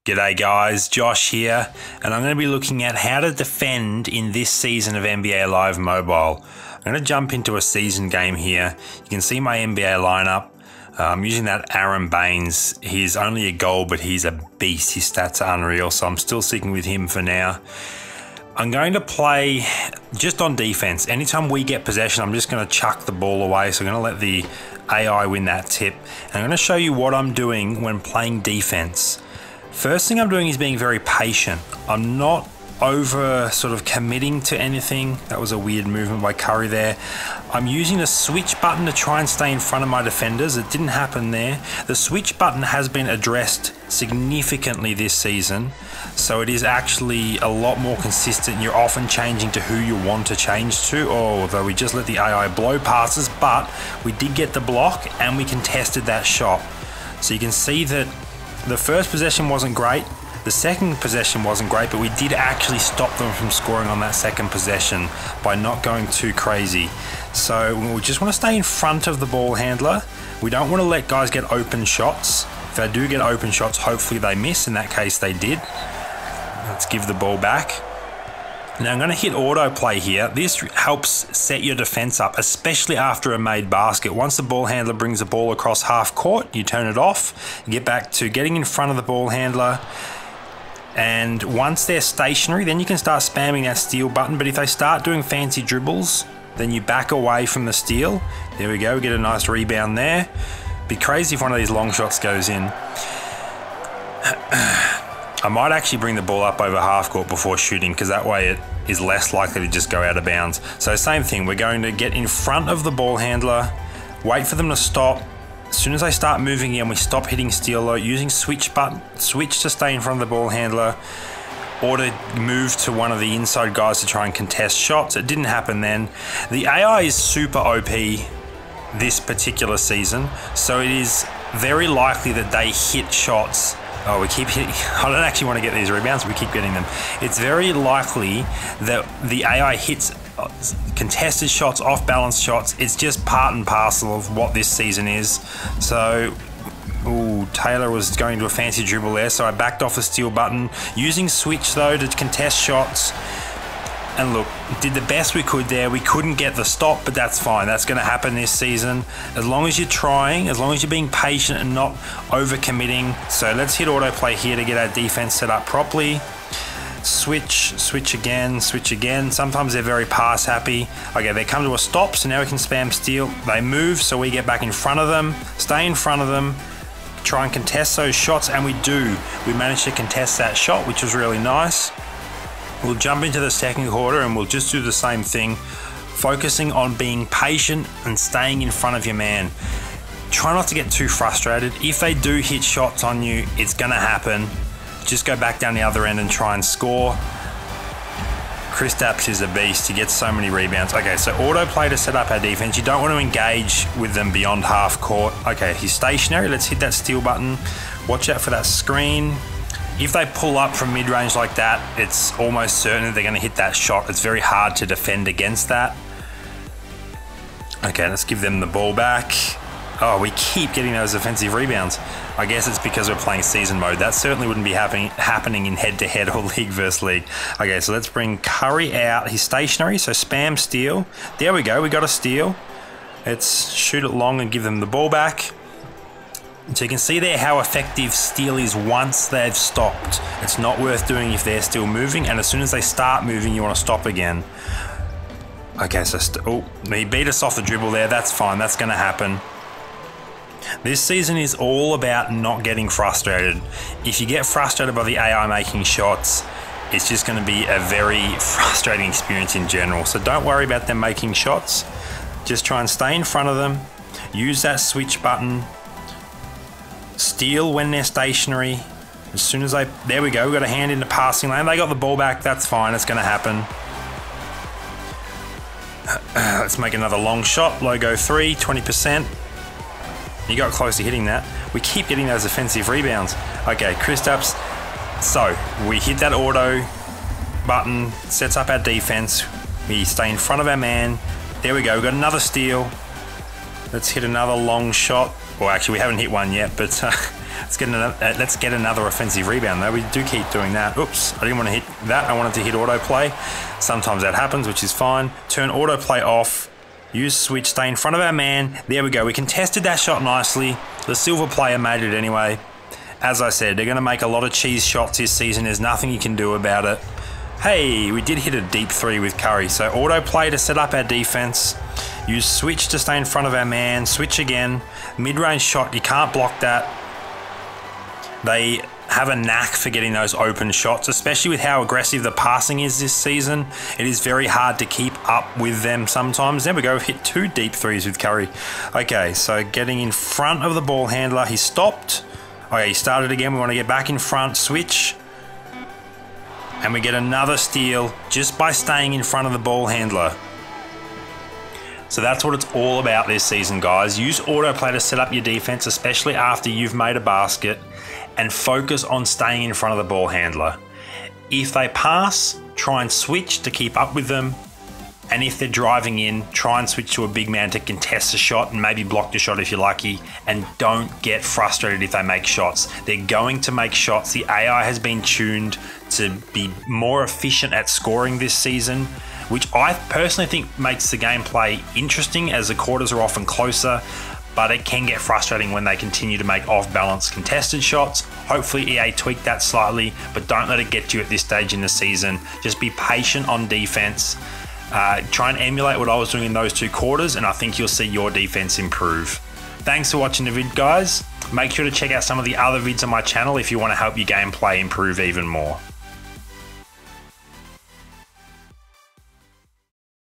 G'day guys, Josh here, and I'm going to be looking at how to defend in this season of NBA Live Mobile. I'm going to jump into a season game here. You can see my NBA lineup. I'm using that Aaron Baines. He's only a goal, but he's a beast. His stats are unreal, so I'm still sticking with him for now. I'm going to play just on defense. Anytime we get possession, I'm just going to chuck the ball away. So I'm going to let the AI win that tip. And I'm going to show you what I'm doing when playing defense. First thing I'm doing is being very patient. I'm not over sort of committing to anything. That was a weird movement by Curry there. I'm using the switch button to try and stay in front of my defenders. It didn't happen there. The switch button has been addressed significantly this season, so it is actually a lot more consistent. You're often changing to who you want to change to, although we just let the AI blow passes, but we did get the block and we contested that shot. So you can see that the first possession wasn't great, the second possession wasn't great, but we did actually stop them from scoring on that second possession by not going too crazy. So we just want to stay in front of the ball handler. We don't want to let guys get open shots. If they do get open shots, hopefully they miss. In that case, they did. Let's give the ball back. Now I'm going to hit autoplay here. This helps set your defense up, especially after a made basket. Once the ball handler brings the ball across half court, you turn it off, you get back to getting in front of the ball handler. And once they're stationary, then you can start spamming that steal button. But if they start doing fancy dribbles, then you back away from the steal. There we go, we get a nice rebound there. Be crazy if one of these long shots goes in. I might actually bring the ball up over half court before shooting, because that way it is less likely to just go out of bounds. So same thing, we're going to get in front of the ball handler, wait for them to stop. As soon as they start moving again, we stop hitting steal low, using switch to stay in front of the ball handler, or to move to one of the inside guys to try and contest shots. It didn't happen then. The AI is super OP this particular season, so it is very likely that they hit shots. Oh, we keep hitting. I don't actually want to get these rebounds, we keep getting them. It's very likely that the AI hits contested shots, off-balance shots. It's just part and parcel of what this season is. So, ooh, Taylor was going to a fancy dribble there, so I backed off the steal button. Using switch though to contest shots. And look, did the best we could there. We couldn't get the stop, but that's fine. That's going to happen this season. As long as you're trying, as long as you're being patient and not over-committing. So let's hit autoplay here to get our defense set up properly. Switch again. Sometimes they're very pass happy. Okay, they come to a stop, so now we can spam steal. They move, so we get back in front of them, stay in front of them, try and contest those shots, and we do. We managed to contest that shot, which was really nice. We'll jump into the second quarter and we'll just do the same thing, focusing on being patient and staying in front of your man. Try not to get too frustrated. If they do hit shots on you, it's gonna happen. Just go back down the other end and try and score. Kristaps is a beast. He gets so many rebounds. Okay, so autoplay to set up our defense. You don't want to engage with them beyond half court. Okay, he's stationary. Let's hit that steal button. Watch out for that screen. If they pull up from mid-range like that, it's almost certain that they're going to hit that shot. It's very hard to defend against that. Okay, let's give them the ball back. Oh, we keep getting those offensive rebounds. I guess it's because we're playing season mode. That certainly wouldn't be happening in head-to-head or league versus league. Okay, so let's bring Curry out. He's stationary, so spam steal. There we go, we got a steal. Let's shoot it long and give them the ball back. So you can see there how effective steal is once they've stopped. It's not worth doing if they're still moving, and as soon as they start moving, you want to stop again. Okay, so he beat us off the dribble there. That's fine, that's going to happen. This season is all about not getting frustrated. If you get frustrated by the AI making shots, it's just going to be a very frustrating experience in general. So don't worry about them making shots. Just try and stay in front of them. Use that switch button. Steal when they're stationary. As soon as there we go, we got a hand in the passing lane. They got the ball back, that's fine, it's going to happen. Let's make another long shot, logo 3, 20%. You got close to hitting that. We keep getting those offensive rebounds. Okay, Kristaps. So, we hit that auto button, sets up our defense. We stay in front of our man. There we go, we got another steal. Let's hit another long shot. Well, actually, we haven't hit one yet, but Let's get another offensive rebound though. We do keep doing that. Oops, I didn't want to hit that. I wanted to hit autoplay. Sometimes that happens, which is fine. Turn autoplay off. Use switch, stay in front of our man. There we go. We contested that shot nicely. The silver player made it anyway. As I said, they're going to make a lot of cheese shots this season. There's nothing you can do about it. Hey, we did hit a deep three with Curry. So autoplay to set up our defense. Use switch to stay in front of our man. Switch again. Mid-range shot, you can't block that. They have a knack for getting those open shots, especially with how aggressive the passing is this season. It is very hard to keep up with them sometimes. There we go, hit 2 deep threes with Curry. Okay, so getting in front of the ball handler. He stopped. Okay, he started again. We want to get back in front, switch. And we get another steal just by staying in front of the ball handler. So that's what it's all about this season, guys. Use autoplay to set up your defense, especially after you've made a basket, and focus on staying in front of the ball handler. If they pass, try and switch to keep up with them. And if they're driving in, try and switch to a big man to contest the shot and maybe block the shot if you're lucky. And don't get frustrated if they make shots. They're going to make shots. The AI has been tuned to be more efficient at scoring this season, which I personally think makes the gameplay interesting as the quarters are often closer, but it can get frustrating when they continue to make off-balance contested shots. Hopefully EA tweaked that slightly, but don't let it get to you at this stage in the season. Just be patient on defense. Try and emulate what I was doing in those 2 quarters, and I think you'll see your defense improve. Thanks for watching the vid, guys. Make sure to check out some of the other vids on my channel if you want to help your gameplay improve even more.